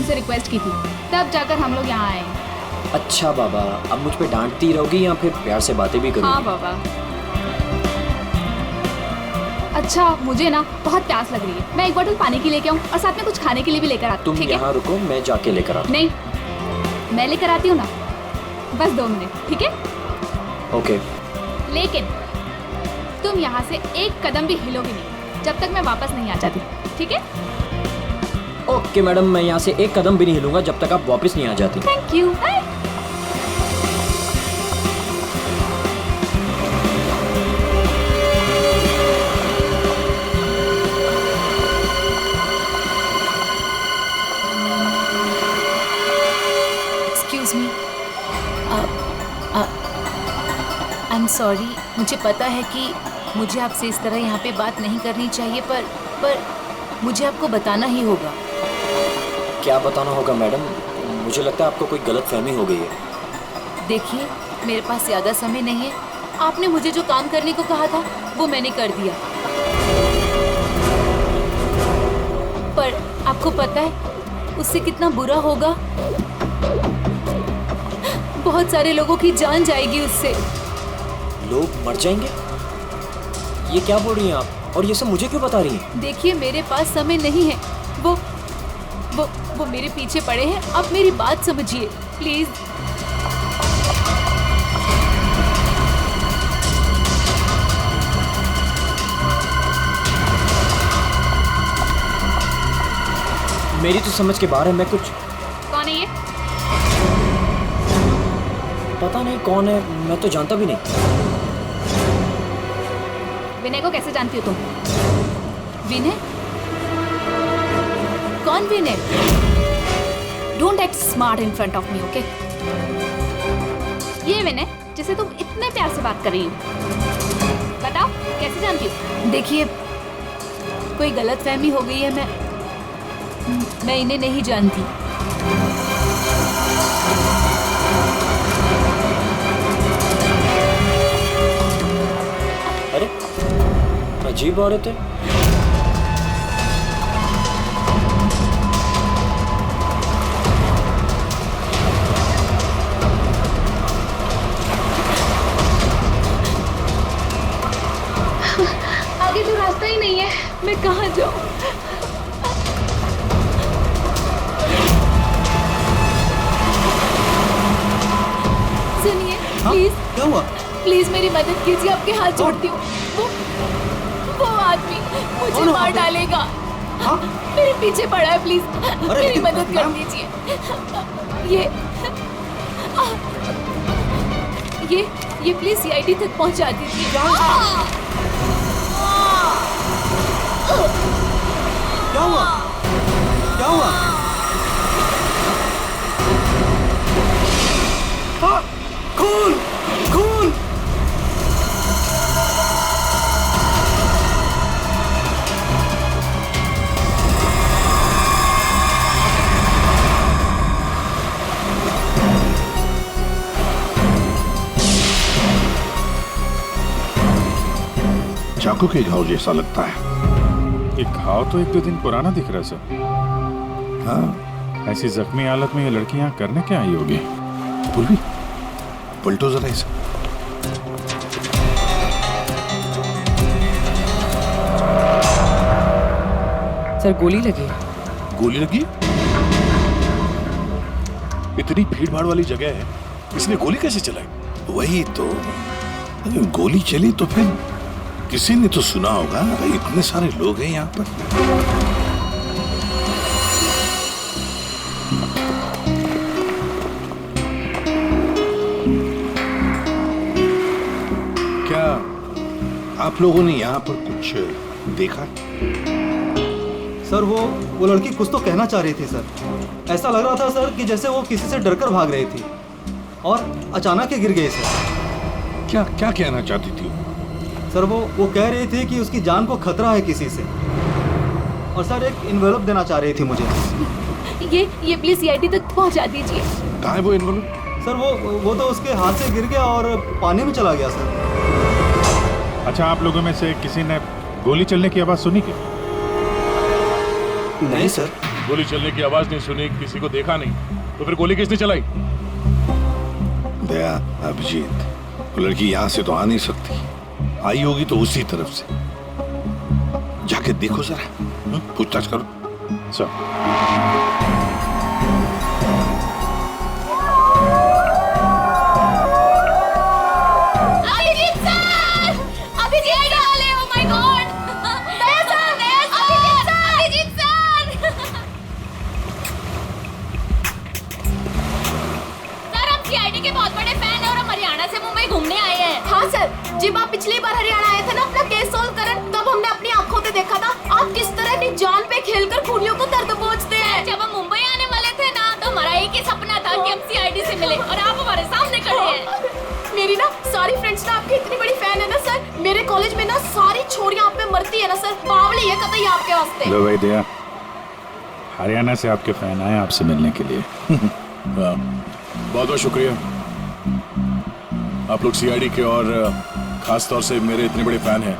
तुमसे रिक्वेस्ट की थी, तब जाकर हम लोग यहाँ आए। अच्छा बाबा, अब मुझ पे डांटती रहोगी या फिर प्यार से बातें भी करोगी? हाँ बाबा। अच्छा, मुझे ना बहुत प्यास लग रही है, मैं एक बोतल पानी की लेके आऊँ और साथ में कुछ खाने के लिए भी लेकर आती हूँ। तुम यहाँ रुको, मैं जाके लेकर आता हूँ। नहीं, मैं लेकर आती हूँ ना, बस 2 मिनट, ठीक है? ओके। लेकिन तुम यहाँ से एक कदम भी हिलोगे नहीं जब तक मैं वापस नहीं आ जाती, ठीक है? ओके मैडम, मैं यहाँ से एक कदम भी नहीं हिलूंगा जब तक आप वापस नहीं आ जाती। Thank you. Excuse me, I am sorry. मुझे पता है कि मुझे आपसे इस तरह यहाँ पे बात नहीं करनी चाहिए, पर मुझे आपको बताना ही होगा। क्या बताना होगा मैडम? मुझे लगता है आपको कोई गलतफहमी हो गई है। देखिए, मेरे पास ज़्यादा समय नहीं है। आपने मुझे जो काम करने को कहा था वो मैंने कर दिया, पर आपको पता है उससे कितना बुरा होगा? बहुत सारे लोगों की जान जाएगी उससे। लोग मर जाएंगे? ये क्या बोल रही हैं आप? और ये सब मुझे क्यों बता रही हैं? देखिए, मेरे पास समय नहीं है। वो मेरे पीछे पड़े हैं। आप मेरी बात समझिए प्लीज। मेरी तो समझ के बाहर है। मैं कुछ... कौन है ये? पता नहीं कौन है, मैं तो जानता भी नहीं। विनय को कैसे जानती हो तुम? विनय? कौन Vinay? Don't act smart in front of me, okay? ये विनय जिसे तुम इतने प्यार से बात कर रही हो, बताओ कैसे जानती हो? देखिए, कोई गलतफहमी हो गई है। मैं इन्हें नहीं जानती। अरे, अजीब औरत है। आगे तो रास्ता ही नहीं है, मैं कहाँ जाऊँ? सुनिए, प्लीज। क्या हुआ? प्लीज मेरी मदद कीजिए, आपके हाथ जोड़ती हूँ। वो आदमी मुझे मार डालेगा। हाँ? मेरे पीछे पड़ा है, प्लीज अरे, मेरी मदद कर मैम। दीजिए। ये प्लीज सीआईडी तक पहुंचा दीजिए। क्या हुआ? क्या हुआ? हाँ, खून! खून! चाकू के घाव जैसा लगता है। ये घाव तो 1-2 दिन पुराना दिख रहा है सर। हाँ, ऐसी जख्मी हालत में ये लड़की यहाँ करने क्या आई होगी? पूर्वी, पलटो जरा इसे। सर गोली लगी। गोली लगी? इतनी भीड़ भाड़ वाली जगह है, इसने गोली कैसे चलाई? वही तो, अगर गोली चली तो फिर किसी ने तो सुना होगा। भाई, इतने सारे लोग हैं यहाँ पर। क्या आप लोगों ने यहाँ पर कुछ देखा? सर वो लड़की कुछ तो कहना चाह रही थी सर। ऐसा लग रहा था सर कि जैसे वो किसी से डरकर भाग रही थी और अचानक ही गिर गई सर। क्या क्या कहना चाहती थी? सर वो कह रही थी कि उसकी जान को खतरा है किसी से, और सर एक इन्वेलप देना चाह रही थी मुझे। ये प्लीज सीआईडी तक पहुंचा दीजिए। कहाँ है वो इन्वेलप? सर वो तो उसके हाथ से गिर गया और पानी में चला गया सर। अच्छा, आप लोगों में से किसी ने गोली चलने की आवाज सुनी क्या? नहीं सर। गोली चलने की आवाज नहीं सुनी, किसी को देखा नहीं, तो फिर गोली किसने चलाई? दया, अभिजीत, वो लड़की यहाँ से तो आ नहीं सकती, आई होगी तो उसी तरफ से। जाके देखो जरा, पूछताछ करो। अभिजीत सर! अभिजीत वाले, oh my God! Daya sir! Abhijeet sir! Sir, हम सीआईडी के बहुत बड़े फैन हैं और हम हरियाणा से मुंबई घूमने आए हैं। हाँ सर, जब आप पिछली बार हरियाणा आए थे ना अपना केस सॉल्व करने, तब हमने अपनी आंखों से देखा था आप किस तरह अपनी जान पे खेलकर खूनियों को दर्द पहुंचते हैं। जब हम मुंबई आने वाले थे ना, तो हमारा एक ही सपना था कि हम सीआईडी से मिले, और आप हमारे सामने खड़े हैं। मेरी ना सारी फ्रेंड्स ना आपकी इतनी बड़ी फैन है ना सर, मेरे कॉलेज में ना सारी छोरियां आप पे मरती है ना सर, बावली है कतई आपके वास्ते। लो भाई दया, हरियाणा से आपके फैन आए आपसे मिलने के लिए। बहुत बहुत शुक्रिया, आप लोग सीआईडी के और खास तौर से मेरे इतने बड़े फैन हैं।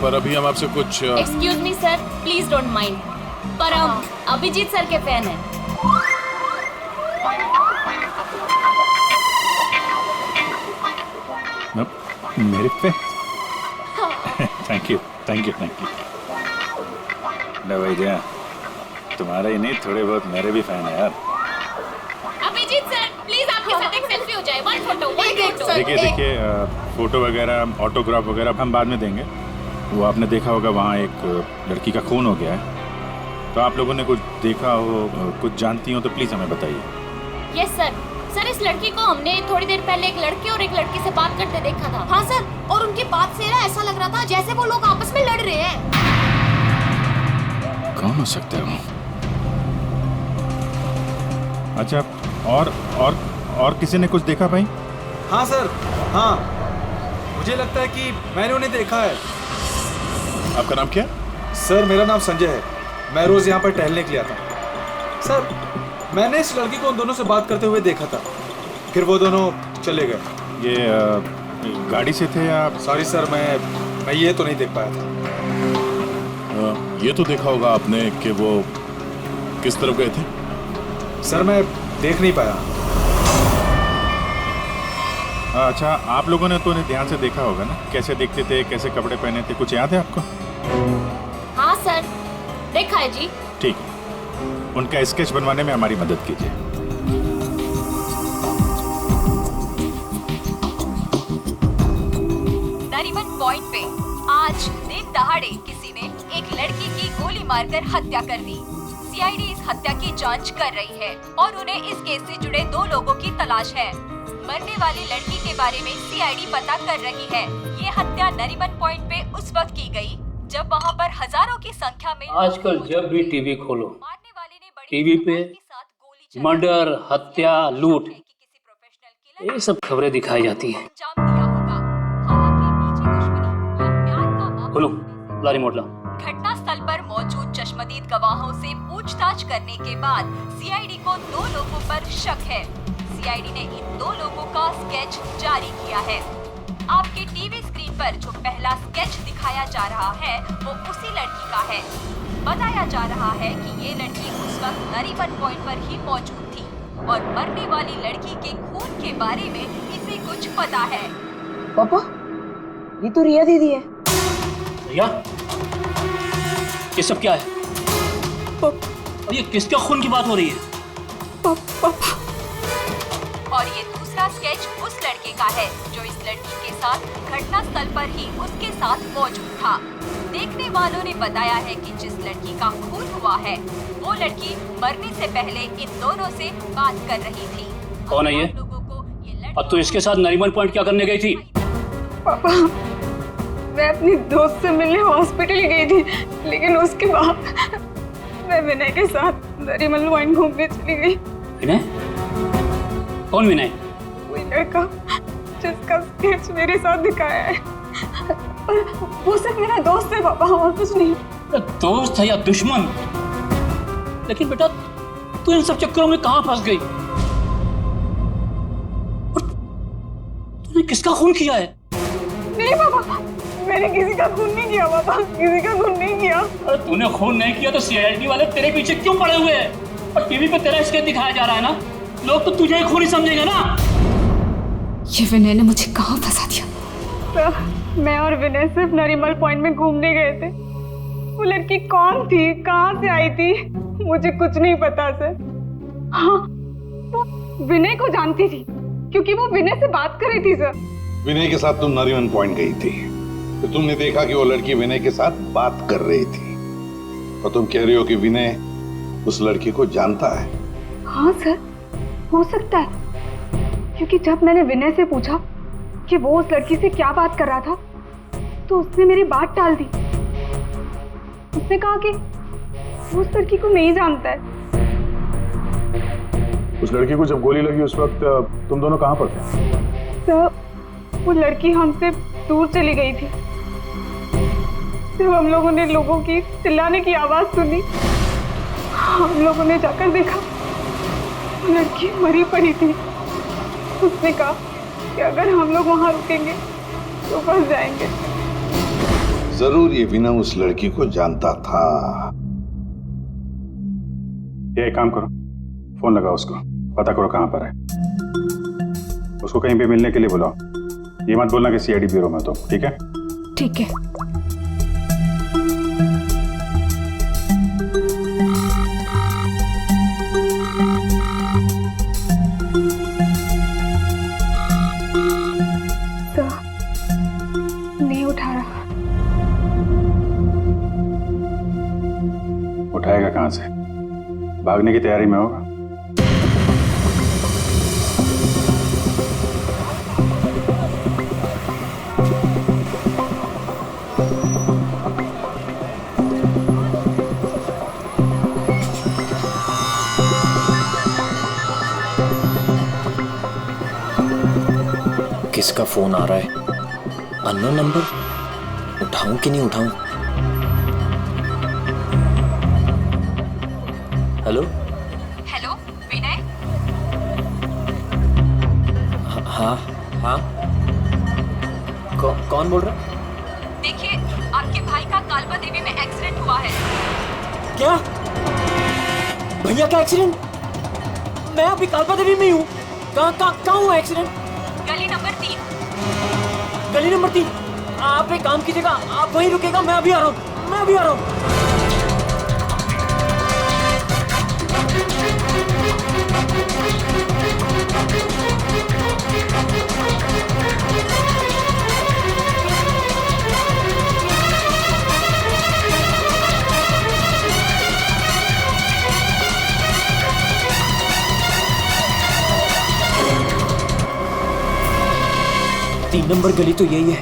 पर अभी हम आपसे कुछ excuse me sir, please don't mind, पर हम अभिजीत सर के फैन हैं। मेरे fan? Thank you thank you thank you. लो भाई दया, तुम्हारे ही नहीं थोड़े बहुत मेरे भी फैन है यार। अभिजीत सर, प्लीज आपके साथ एक सेल्फी हो जाए, वन फोटो। देखिए फोटो वगैरह, ऑटोग्राफ वगैरह हम बाद में देंगे। वो आपने देखा होगा वहाँ एक लड़की का खून हो गया है, तो आप लोगों ने कुछ देखा हो, कुछ जानती हो तो प्लीज़ हमें बताइए। Yes sir. सर, इस लड़की को हमने थोड़ी देर पहले एक लड़के और एक लड़की से बात करते देखा था। हाँ सर, और उनकी बात से ना ऐसा लग रहा था जैसे वो लोग आपस में लड़ रहे हैं। कौन हो सकते हो? अच्छा, और किसी ने कुछ देखा भाई? हाँ सर, हाँ, मुझे लगता है कि मैंने उन्हें देखा है। आपका नाम क्या? सर मेरा नाम संजय है, मैं रोज यहाँ पर टहलने के लिए आता हूँ। सर मैंने इस लड़की को उन दोनों से बात करते हुए देखा था, फिर वो दोनों चले गए। ये गाड़ी से थे या? सॉरी सर, मैं ये तो नहीं देख पाया था। ये तो देखा होगा आपने कि वो किस तरफ गए थे? सर मैं देख नहीं पाया। अच्छा, आप लोगों ने तो उन्हें ध्यान से देखा होगा ना, कैसे दिखते थे, कैसे कपड़े पहने थे, कुछ याद है आपको? हाँ सर, देखा है जी। ठीक है, उनका स्केच बनवाने में हमारी मदद कीजिए। नरीमन पॉइंट पे आज दिन दहाड़े किसी ने एक लड़की की गोली मारकर हत्या कर दी। सीआईडी इस हत्या की जांच कर रही है और उन्हें इस केस से जुड़े 2 लोगों की तलाश है। मरने वाली लड़की के बारे में सीआईडी पता कर रही है। ये हत्या नरीमन पॉइंट पे उस वक्त की गई जब वहाँ पर हजारों की संख्या में आजकल जब भी टीवी खोलो, टीवी पे मर्डर, हत्या, लूट, ये सब खबरें दिखाई जाती हैं। खोलो, ला रिमोट ला। घटना स्थल पर मौजूद चश्मदीद गवाहों से पूछताछ करने के बाद सीआईडी को 2 लोगों पर शक है। सीआईडी ने इन 2 लोगों का स्केच जारी किया है। आपके टीवी स्क्रीन पर जो पहला स्केच दिखाया जा रहा है वो उसी लड़की का है। बताया जा रहा है कि ये लड़की उस वक्त नरीमन पॉइंट पर ही मौजूद थी और मरने वाली लड़की के खून के बारे में इसे कुछ पता है। पापा, ये तो रिया दीदी है। रिया, ये सब क्या है? और ये किसका खून की बात हो रही है? और ये दूसरा स्केच उस लड़के का है जो इस लड़की के साथ घटना स्थल पर ही उसके साथ मौजूद था। देखने वालों ने बताया है कि जिस लड़की का खून हुआ है वो लड़की मरने से पहले इन दोनों से बात कर रही थी। कौन है ये? और तू इसके साथ नरीमन पॉइंट क्या करने गई थी? पापा, मैं अपनी दोस्त से मिलने हॉस्पिटल गई थी, लेकिन उसके बाद मैं विनय के साथ नरीमन पॉइंट घूमने चली गई। विनय? कौन विनय? वही लड़का जिसका स्केच मेरे साथ दिखाया है। वो सिर्फ मेरा दोस्त है पापा, और कुछ नहीं। दोस्त है या दुश्मन? लेकिन बेटा, तू इन सब चक्करों में कहाँ फंस गई? तूने किसका खून किया है? नहीं पापा, मैंने किसी का खून नहीं किया पापा, किसी का खून नहीं किया। अरे तूने खून नहीं किया तो सीआईडी वाले तेरे पीछे क्यों पड़े हुए हैं? और टीवी पे तेरा स्केच दिखाया जा रहा है ना, लोग तो तुझे ही खूनी समझेंगे ना। ये विनय ने मुझे कहाँ फंसा दिया? सर, मैं और विनय सिर्फ नरीमल पॉइंट में घूमने गए थे। वो लड़की कौन थी, कहाँ से आई थी, मुझे कुछ नहीं पता सर। हाँ, वो विनय को जानती थी क्योंकि वो विनय से बात कर रही थी सर। विनय के साथ तुम नरीमन पॉइंट गई थी, तो तुमने देखा कि वो लड़की विनय के साथ बात कर रही थी, और तुम कह रही हो कि विनय उस लड़की को जानता है। हाँ सर, हो सकता है, क्योंकि जब मैंने विनय से पूछा कि वो उस लड़की से क्या बात कर रहा था, तो उसने मेरी बात टाल दी। उसने कहा कि वो उस लड़की को नहीं जानता है। उस लड़की को जब गोली लगी उस वक्त तुम दोनों कहाँ पर थे? सर, वो लड़की हमसे दूर चली गई थी। जब हम लोगों ने लोगों की चिल्लाने की आवाज सुनी, हम लोगों ने जाकर देखा वो लड़की मरी पड़ी थी। उसने कहा कि अगर हम लोग वहां रुकेंगे तो फंस जाएंगे। जरूर ये विनय उस लड़की को जानता था। ये एक काम करो, फोन लगाओ उसको, पता करो कहाँ पर है। उसको कहीं पे मिलने के लिए बुलाओ। ये मत बोलना कि सीआईडी ब्यूरो में तो, ठीक है? ठीक है। नहीं उठा रहा। उठाएगा कहाँ से? भागने की तैयारी में होगा। किसका फोन आ रहा है? Unknown number? उठाऊं कि नहीं उठाऊं? हेलो? हेलो विनय? हाँ हाँ, कौन बोल रहा? देखिए, आपके भाई का कालबा देवी में एक्सीडेंट हुआ है। क्या? भैया का एक्सीडेंट? मैं अभी कालबा देवी में हूँ। कहाँ हुआ एक्सीडेंट? गली नंबर 3। गली नंबर 3? आप एक काम कीजिएगा, आप वहीं रुकेगा, मैं अभी आ रहा हूँ। तीन नंबर गली तो यही है।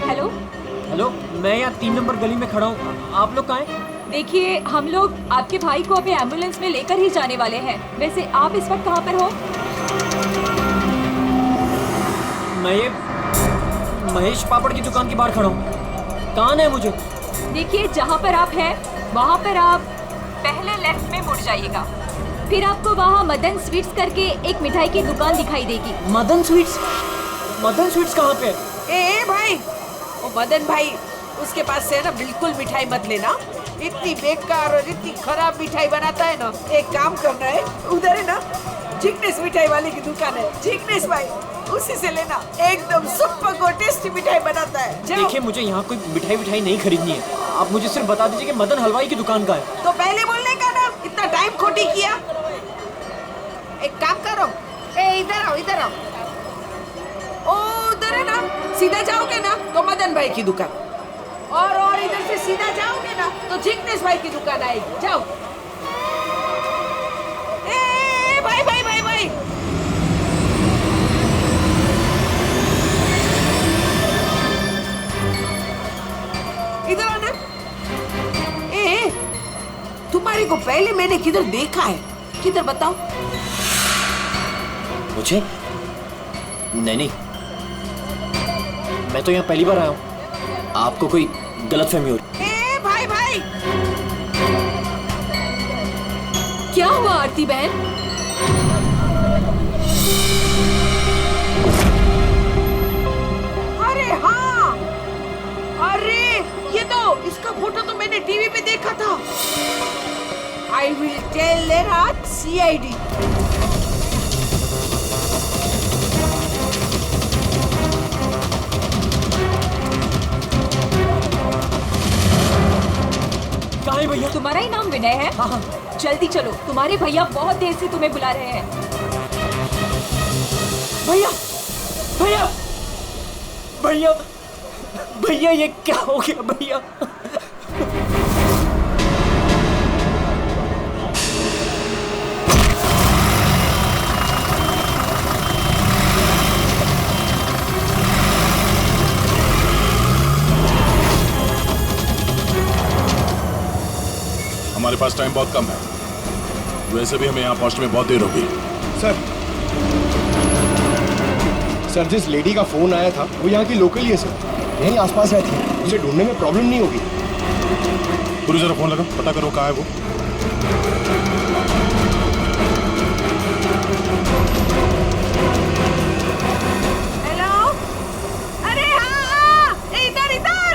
हेलो, मैं यहाँ 3 नंबर गली में खड़ा हूँ। आप लोग कहाँ हैं? देखिए, हम लोग आपके भाई को अभी एम्बुलेंस में लेकर ही जाने वाले हैं। वैसे आप इस वक्त कहाँ पर हो? मैं ये महेश पापड़ की दुकान के बाहर खड़ा हूँ। कहाँ है मुझे? देखिए, जहाँ पर आप हैं वहाँ पर आप पहले लेफ्ट में मुड़ जाइएगा। फिर आपको वहाँ मदन स्वीट्स करके एक मिठाई की दुकान दिखाई देगी। मदन स्वीट्स? मदन स्वीट्स कहाँ पे? ए भाई, वो मदन भाई, उसके पास से ना बिल्कुल मिठाई मत लेना। इतनी बेकार और इतनी खराब मिठाई बनाता है ना। एक काम करना है, उधर है ना जिग्नेश मिठाई वाले की दुकान है, जिग्नेश भाई, उसी से लेना। एकदम सुपर और टेस्टी मिठाई बनाता है। देखिए, मुझे यहाँ कोई मिठाई नहीं खरीदनी है। आप मुझे सिर्फ बता दीजिए कि मदन हलवाई की दुकान का है। तो पहले बोलने का ना, इतना टाइम खोटी किया। एक काम करो, इधर आओ, इधर आओ। ओ उधर है ना, सीधा जाओगे ना तो मदन भाई की दुकान, और इधर से सीधा जाओगे ना तो जिग्नेश भाई की दुकान आएगी। जाओ। भाई भाई भाई भाई, इधर आना। तुम्हारे को पहले मैंने किधर देखा है? किधर बताओ मुझे? नहीं, मैं तो यहाँ पहली बार आया हूँ, आपको कोई गलतफहमी हो रही। ए भाई भाई, क्या हुआ आरती बहन? अरे हाँ, अरे ये तो, इसका फोटो तो मैंने टीवी पे देखा था। आई विल टेल देयर आज CID। कहाँ है भैया? तुम्हारा ही नाम विनय है? हाँ हाँ। जल्दी चलो, तुम्हारे भैया बहुत देर से तुम्हें बुला रहे हैं। भैया भैया भैया भैया, ये क्या हो गया भैया? हमारे पास टाइम बहुत कम है, वैसे भी हमें यहाँ पहुँचने में बहुत देर होगी। सर, जिस लेडी का फोन आया था वो यहाँ की लोकल ही है सर, यहीं आसपास रहती है, उसे ढूंढने में प्रॉब्लम नहीं होगी। पूरी जरा फोन लगा, पता करो कहाँ है वो। हेलो, अरे हाँ, इधर इधर,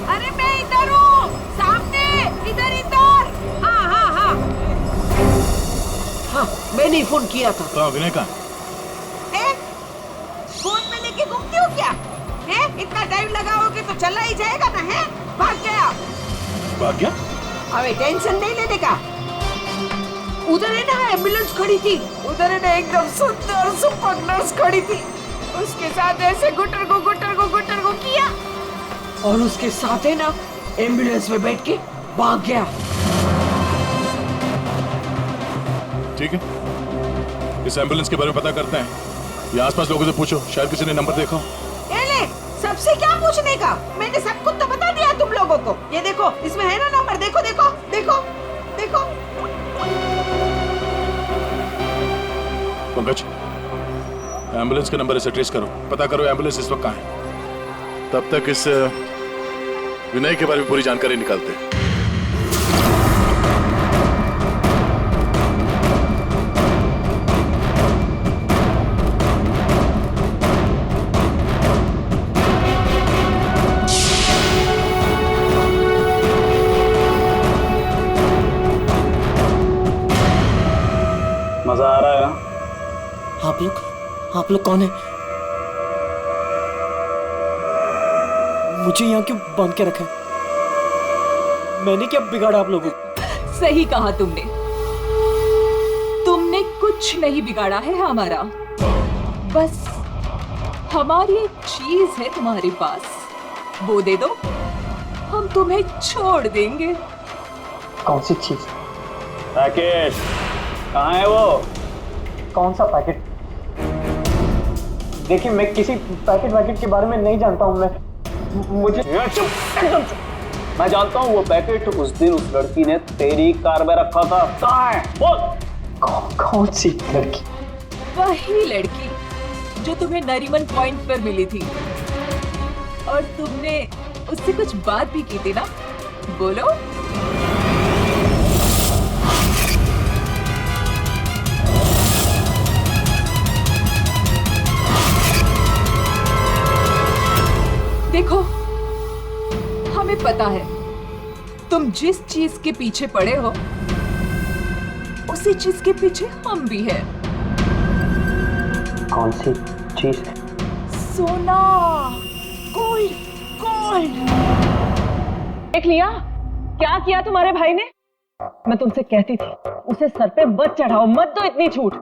अरे मैं इधर हूँ, सामने, इधर इधर। हाँ हाँ हाँ हाँ, मैंने ही फोन किया था। तो विनय कहाँ? फोन में लेके घूमती हो क्या? है? इतना टाइम लगाओगे तो चला ही जाएगा ना, है? भाग गया। भाग गया? अबे टेंशन नहीं लेने का। उधर है ना एम्बुलेंस खड़ी थी, उधर है ना एकदम सुंदर सुपर नर्स खड़ी थी, उसके साथ ऐसे गुटर को किया और उसके साथ है ना एम्बुलेंस में बैठ के भाग गया। ठीक है, इस एम्बुलेंस के बारे में पता करते हैं। ये आसपास लोगों से पूछो, शायद किसी ने नंबर देखा। ले, सबसे क्या पूछने का? मैंने सब कुछ तो बता दिया तुम लोगों को। ये देखो, इसमें है ना नंबर, देखो देखो देखो देखो। पंकज, एम्बुलेंस का नंबर इसे ट्रेस करो, पता करो एम्बुलेंस इस वक्त कहाँ है। तब तक इस विनय के बारे में पूरी जानकारी निकालते हैं। मजा आ रहा है ना? आप लोग कौन है? मुझे यहाँ क्यों बांध के रखा है? मैंने क्या बिगाड़ा आप लोगों को? सही कहा तुमने कुछ नहीं बिगाड़ा है हमारा, बस हमारी एक चीज है तुम्हारे पास, वो दे दो, हम तुम्हें छोड़ देंगे। कौन सी चीज? पैकेट कहाँ है वो? कौन सा पैकेट? देखिए, मैं किसी पैकेट के बारे में नहीं जानता हूँ। मुझे एकदम चुप। मैं जानता हूँ वो पैकेट उस दिन उस लड़की ने तेरी कार में रखा था। कहाँ है बोल? कौन सी लड़की? वही लड़की जो तुम्हें नरीमन पॉइंट पर मिली थी और तुमने उससे कुछ बात भी की थी ना, बोलो। देखो, हमें पता है तुम जिस चीज के पीछे पड़े हो उसी चीज के पीछे हम भी हैं। कौन सी चीज? सोना, गोल्ड, गोल्ड। देख लिया क्या किया तुम्हारे भाई ने? मैं तुमसे कहती थी उसे सर पे मत चढ़ाओ, मत दो इतनी छूट।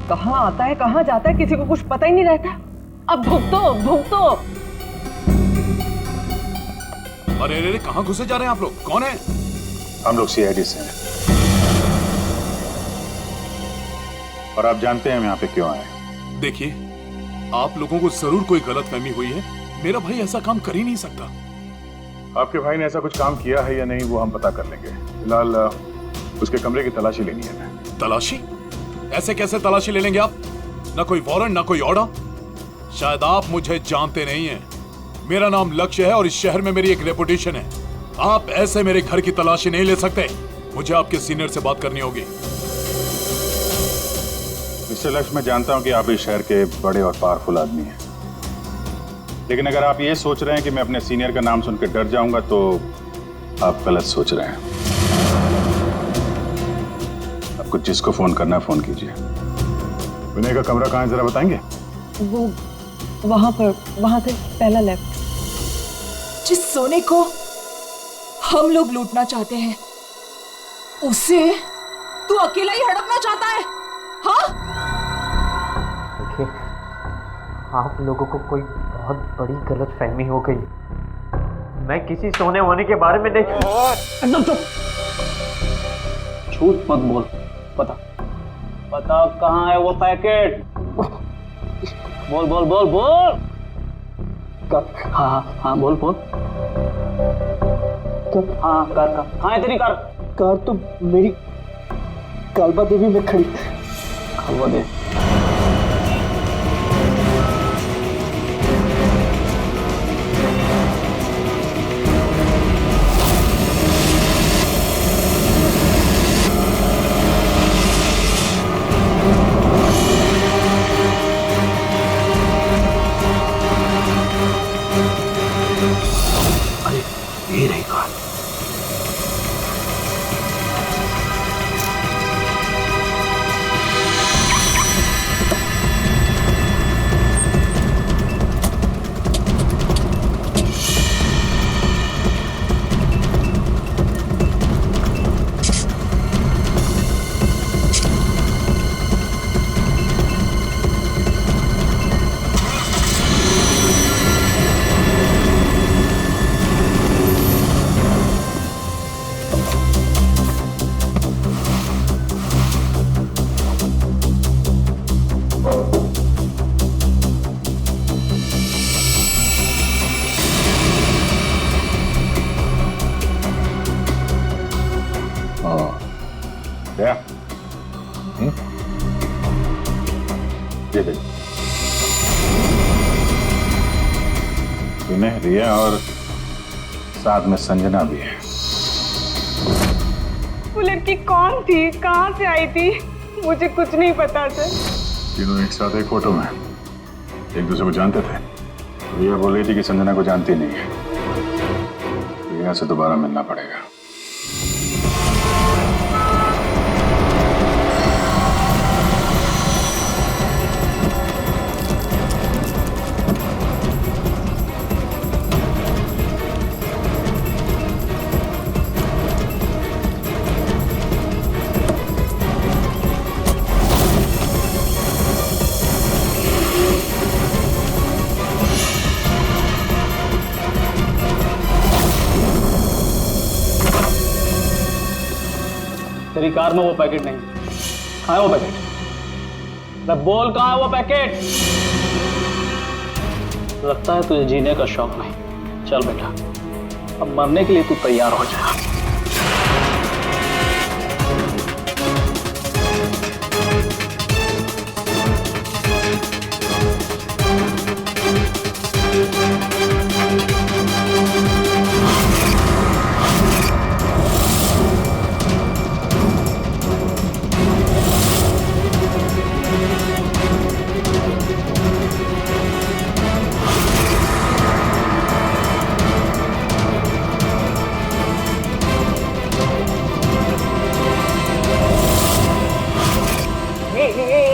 कहाँ आता है कहाँ जाता है किसी को कुछ पता ही नहीं रहता। अब भुगतो भुगतो। अरे अरे कहाँ घुसे जा रहे हैं आप लोग? कौन है? हम लोग CID से हैं और आप जानते हैं हम यहाँ पे क्यों आए। देखिए, आप लोगों को जरूर कोई गलतफहमी हुई है। मेरा भाई ऐसा काम कर ही नहीं सकता। आपके भाई ने ऐसा कुछ काम किया है या नहीं वो हम पता कर लेंगे। फिलहाल उसके कमरे की तलाशी लेनी है। तलाशी? ऐसे कैसे तलाशी ले लेंगे आप? ना कोई वारंट ना कोई ऑर्डर। शायद आप मुझे जानते नहीं हैं। मेरा नाम लक्ष्य है और इस शहर में मेरी एक रेपुटेशन है। आप ऐसे मेरे घर की तलाशी नहीं ले सकते। मुझे आपके सीनियर से बात करनी होगी। मिस्टर लक्ष्य, मैं जानता हूं कि आप इस शहर के बड़े और पावरफुल आदमी हैं, लेकिन अगर आप ये सोच रहे हैं कि मैं अपने सीनियर का नाम सुनकर डर जाऊंगा तो आप गलत सोच रहे हैं। आपको जिसको फोन करना है फोन कीजिए। विनय का कमरा कहाँ है जरा बताएंगे? वो वहां से पहला लेफ्ट। जिस सोने को हम लोग लूटना चाहते हैं उसे तू अकेला ही हड़पना चाहता है? हाँ? देखिए, आप लोगों को कोई बहुत बड़ी गलतफहमी हो गई। मैं किसी सोने वोने के बारे में नहीं। एकदम चुप, झूठ मत बोल। पता कहाँ है वो पैकेट? बोल बोल बोल बोल। हाँ बोल बोल। हाँ कार कहाँ है तेरी कार? कार तो मेरी कालबा देवी में खड़ी। कालबा देवी? ये रही कार। क्या? ये देख, विनय, रिया और साथ में संजना भी है। वो लड़की कौन थी, कहाँ से आई थी? मुझे कुछ नहीं पता सर। तीनों एक साथ एक फोटो में एक दूसरे को जानते थे। रिया बोल रही थी कि संजना को जानती नहीं है। रिया से दोबारा मिलना पड़ेगा। तेरी कार में वो पैकेट नहीं। कहाँ है वो पैकेट? मैं बोल, कहाँ है वो पैकेट? लगता है तुझे जीने का शौक नहीं। चल बेटा, अब मरने के लिए तू तैयार हो जा।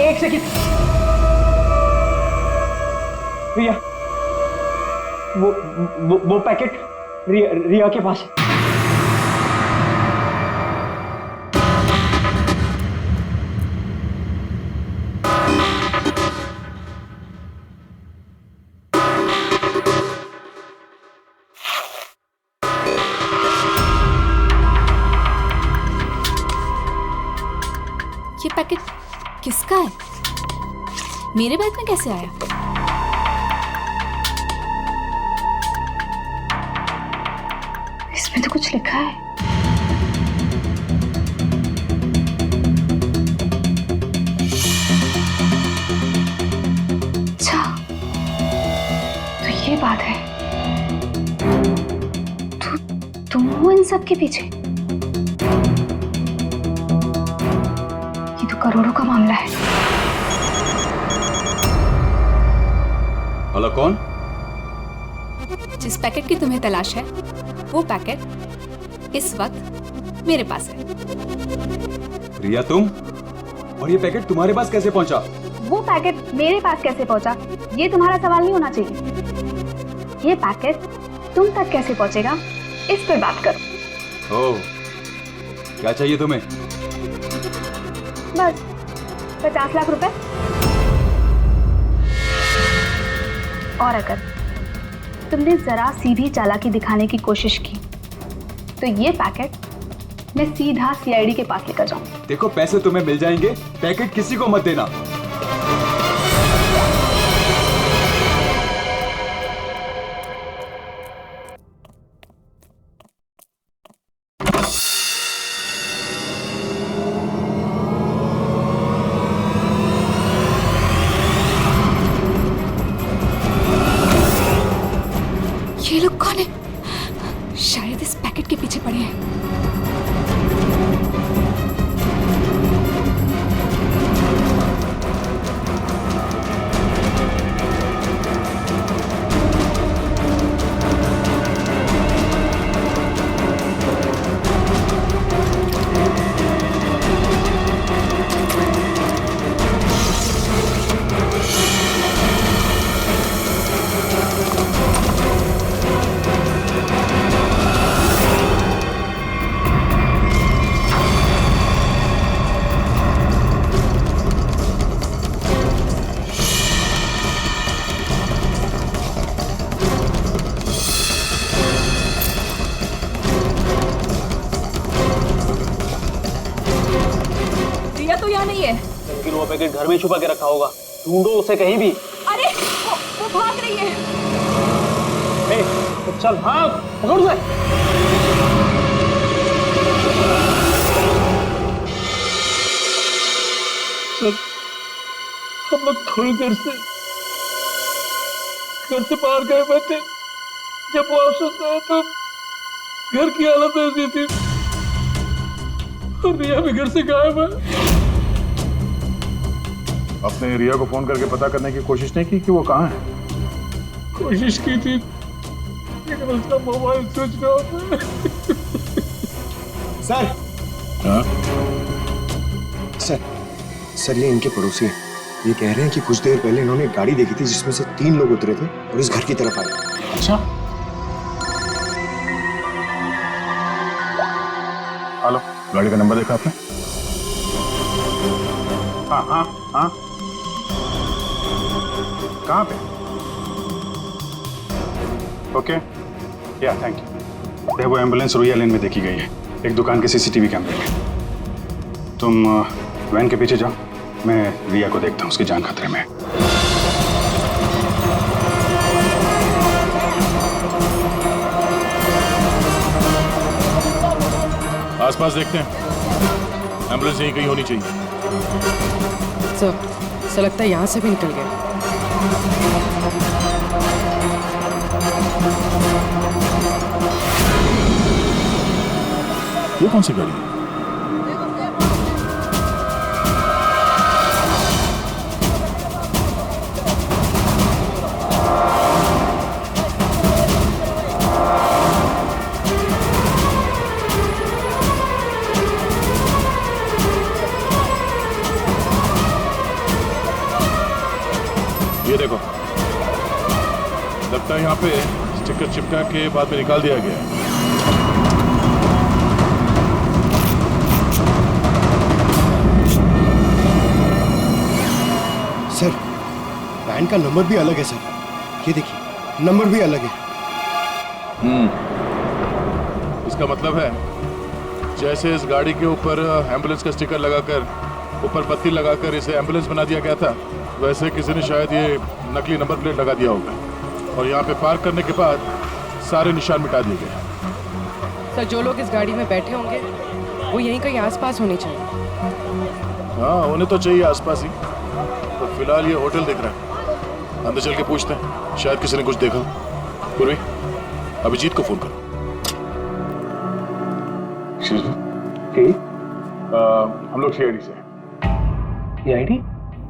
एक सेकंड। रिया, वो पैकेट रिया के पास है। ये पैकेट किसका है? मेरे बैग में कैसे आया? इसमें तो कुछ लिखा है। अच्छा, तो ये बात है। सब के पीछे? ये तो करोड़ों का मामला है। हेलो, कौन? जिस पैकेट की तुम्हें तलाश है वो पैकेट इस वक्त मेरे पास है। रिया, तुम? और ये पैकेट तुम्हारे पास कैसे पहुंचा? वो पैकेट मेरे पास कैसे पहुंचा ये तुम्हारा सवाल नहीं होना चाहिए। ये पैकेट तुम तक कैसे पहुंचेगा इस पर बात करो। ओह, क्या चाहिए तुम्हें? बस 50 लाख रुपए। और अगर तुमने जरा सी भी चालाकी दिखाने की कोशिश की तो ये पैकेट मैं सीधा सीआईडी के पास लेकर जाऊंगी। देखो, पैसे तुम्हें मिल जाएंगे, पैकेट किसी को मत देना। ये लोग कौन है? शायद इस पैकेट के पीछे पड़े हैं। लेकिन वो पैकेट घर में छुपा के रखा होगा, ढूंढो उसे कहीं भी। अरे वो भाग रही है। तो चल भाग, पकड़ उसे। सर, हम लोग थोड़ी देर से घर से बाहर गए हुए थे। जब वापस आए तो घर की हालत ऐसी थी और रिया भी घर से गायब है। आपने रिया को फोन करके पता करने की कोशिश नहीं की कि वो कहाँ है? कोशिश की थी लेकिन उसका मोबाइल स्विच ऑफ है। सर। हाँ? सर ये इनके पड़ोसी हैं। ये कह रहे हैं कि कुछ देर पहले इन्होंने एक गाड़ी देखी थी जिसमें से 3 लोग उतरे थे और इस घर की तरफ आए। अच्छा, हेलो, गाड़ी का नंबर देखा आपने? हाँ हाँ हाँ, कहाँ पे? ओके, या थैंक यू। वो एम्बुलेंस रोया लेन में देखी गई है, एक दुकान के सीसीटीवी कैमरे में। तुम वैन के पीछे जाओ, मैं रिया को देखता हूँ, उसकी जान खतरे में है। आसपास देखते हैं, एम्बुलेंस यहीं कहीं होनी चाहिए। सर लगता है यहाँ से भी निकल गए। ये कौन सी गाड़ी है? ये देखो, लगता है यहाँ पे स्टिकर चिपका के बाद में निकाल दिया गया है। सर, वैन का नंबर भी अलग है सर। ये देखिए, नंबर भी अलग है। इसका मतलब है जैसे इस गाड़ी के ऊपर एम्बुलेंस का स्टिकर लगाकर, ऊपर पत्ती लगाकर इसे एम्बुलेंस बना दिया गया था, वैसे किसी ने शायद ये नकली नंबर प्लेट लगा दिया होगा और यहाँ पे पार्क करने के बाद सारे निशान मिटा दिए गए। सर, जो लोग इस गाड़ी में बैठे होंगे वो यहीं कहीं आसपास होने चाहिए। हाँ, होने तो चाहिए आसपास ही। तो फिलहाल ये होटल दिख रहा है, अंदर चल के पूछते हैं, शायद किसी ने कुछ देखा। पूर्वी, अभिजीत को फोन करो। एक्सक्यूज मी, हम लोग सीआईडी से हैं। सीआईडी?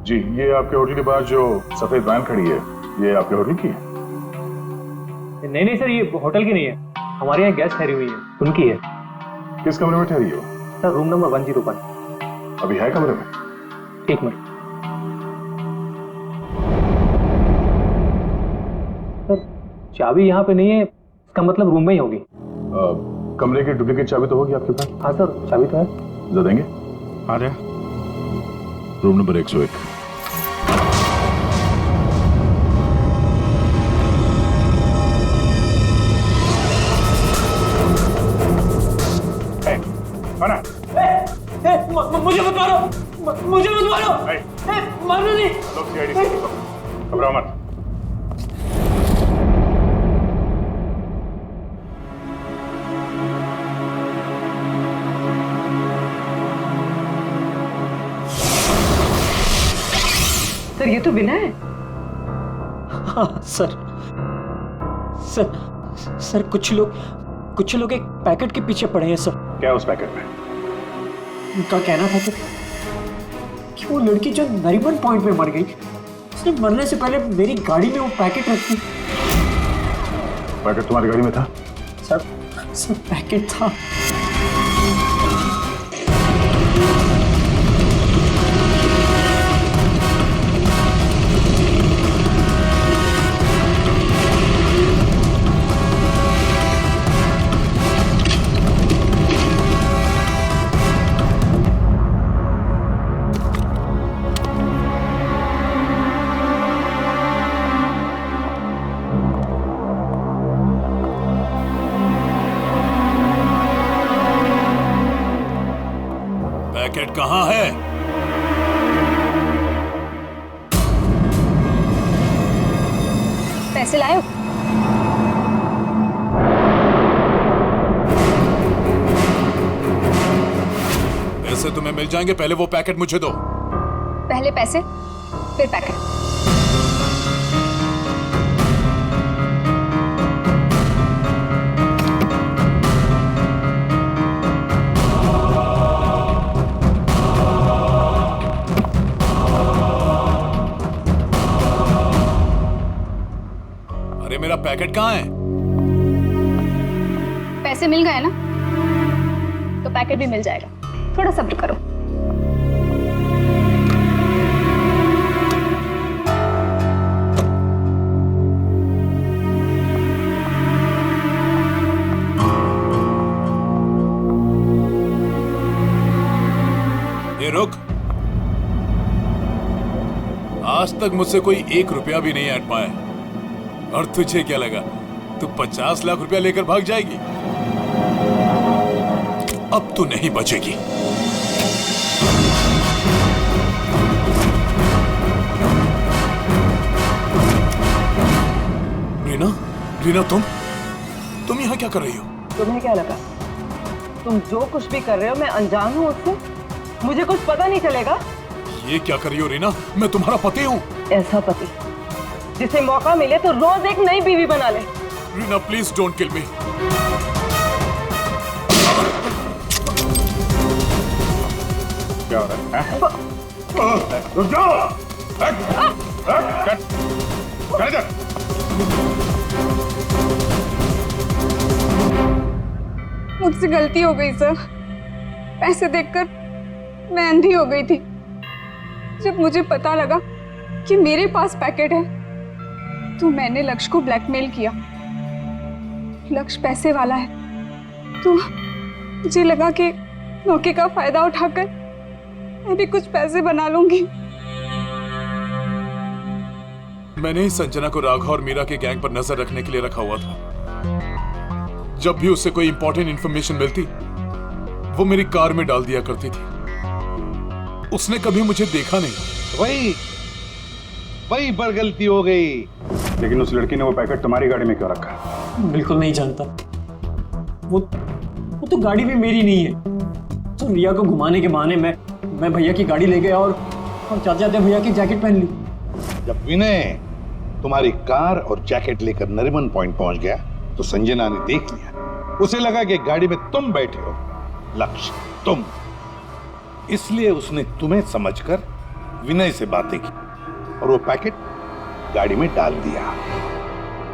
जी, ये आपके होटल के बाहर जो सफेद वैन खड़ी है, ये आपके होटल की है? नहीं सर, ये होटल की नहीं है, हमारे यहाँ गेस्ट ठहरी हुई है, उनकी है। किस कमरे में ठहरी हो? Sir room number 101। अभी है कमरे में? एक मिनट सर, चाबी यहाँ पे नहीं है, इसका मतलब रूम में ही होगी। कमरे की डुप्लीकेट चाबी तो होगी आपके पास? हाँ सर, चाबी तो है। जरा देंगे? आ जा। Room number 101। मुझे मत मारो, मुझे मत मारो, मारो नहीं। घबराओ मत। सर ये तो बिना है। हाँ सर, सर कुछ लोग एक पैकेट के पीछे पड़े हैं सर। क्या उस पैकेट में? उनका कहना था कि वो लड़की जो नरीमन पॉइंट पे मर गई, उसने मरने से पहले मेरी गाड़ी में वो पैकेट रखी। पैकेट तुम्हारी गाड़ी में था? सर पैकेट था। पैकेट कहाँ है? पैसे लाए हो? पैसे तुम्हें मिल जाएंगे, पहले वो पैकेट मुझे दो। पहले पैसे फिर पैकेट। मेरा पैकेट कहाँ है? पैसे मिल गए ना, तो पैकेट भी मिल जाएगा। थोड़ा सब्र करो। ये रुक। आज तक मुझसे कोई 1 रुपया भी नहीं ऐड पाया, और तुझे क्या लगा तू 50 लाख रुपया लेकर भाग जाएगी? अब तू नहीं बचेगी। रीना, तुम यहाँ क्या कर रही हो? तुम्हें क्या लगा तुम जो कुछ भी कर रहे हो मैं अनजान हूँ उससे? मुझे कुछ पता नहीं चलेगा? ये क्या कर रही हो रीना? मैं तुम्हारा पति हूँ। ऐसा पति जिसे मौका मिले तो रोज एक नई बीवी बना ले। रीना प्लीज डोंट किल मी। क्या हो रहा है? रुक जाओ। मुझसे गलती हो गई सर। पैसे देखकर मैं अंधी हो गई थी। जब मुझे पता लगा कि मेरे पास पैकेट है तो मैंने लक्ष्य को ब्लैकमेल किया। लक्ष्य पैसे वाला है तो मुझे लगा कि मौके का फायदा उठाकर मैं भी कुछ पैसे बना लूंगी। मैंने ही संजना को राघव और मीरा के गैंग पर नजर रखने के लिए रखा हुआ था। जब भी उससे कोई इंपॉर्टेंट इंफॉर्मेशन मिलती वो मेरी कार में डाल दिया करती थी। उसने कभी मुझे देखा नहीं। वही पर गलती हो गई। लेकिन उस लड़की ने वो पैकेट तुम्हारी गाड़ी में क्यों रखा? बिल्कुल नहीं जानता। वो तो गाड़ी भी मेरी नहीं है। तो रिया को घुमाने के बहाने मैं भैया की गाड़ी ले गया और जाते जाते भैया की जैकेट पहन ली। जब विनय तुम्हारी कार और जैकेट लेकर नरीमन पॉइंट पहुंच गया तो संजना ने देख लिया। उसे लगा कि गाड़ी में तुम बैठे हो लक्ष्य तुम। इसलिए उसने तुम्हें समझकर विनय से बातें की और वो पैकेट गाड़ी में डाल दिया।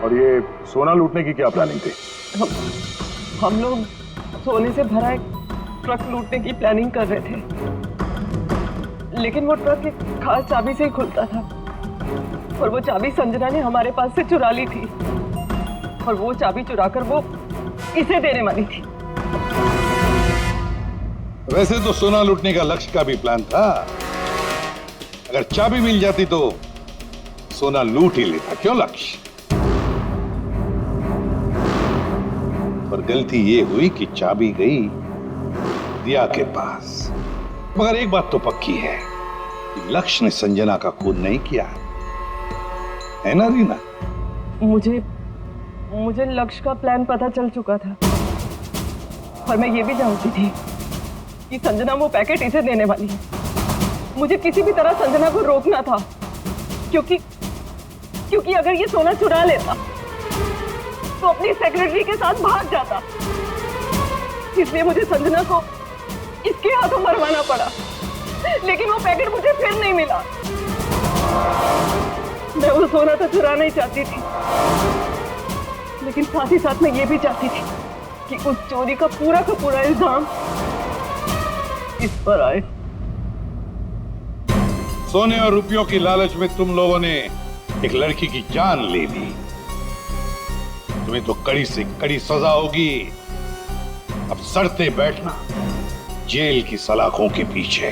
और ये सोना लूटने की क्या प्लानिंग थी? हम लोग सोने से भरा एक ट्रक लूटने की प्लानिंग कर रहे थे, लेकिन वो ट्रक एक खास चाबी से ही खुलता था और वो चाबी संजना ने हमारे पास से चुरा ली थी और वो चाबी चुराकर वो इसे देने वाली थी। वैसे तो सोना लूटने का लक्ष्य का भी प्लान था। अगर चाबी मिल जाती तो सोना लूट ही लेता, क्यों लक्ष्य? पर गलती ये हुई कि चाबी गई दिया के पास। मगर एक बात तो पक्की है कि लक्ष्य ने संजना का खून नहीं किया, है ना रीना? मुझे लक्ष्य का प्लान पता चल चुका था और मैं ये भी जानती थी कि संजना वो पैकेट इसे देने वाली है। मुझे किसी भी तरह संजना को रोकना था, क्योंकि अगर ये सोना चुरा लेता तो अपनी सेक्रेटरी के साथ भाग जाता। इसलिए मुझे संजना को इसके हाथों मरवाना पड़ा, लेकिन वो पैकेट मुझे फिर नहीं मिला। मैं वो सोना तो चुराना ही चाहती थी, लेकिन साथ ही साथ मैं ये भी चाहती थी कि उस चोरी का पूरा इल्जाम इस पर आए। सोने और रुपयों की लालच में तुम लोगों ने एक लड़की की जान ले ली। तुम्हें तो कड़ी से कड़ी सजा होगी। अब सड़ते बैठना जेल की सलाखों के पीछे।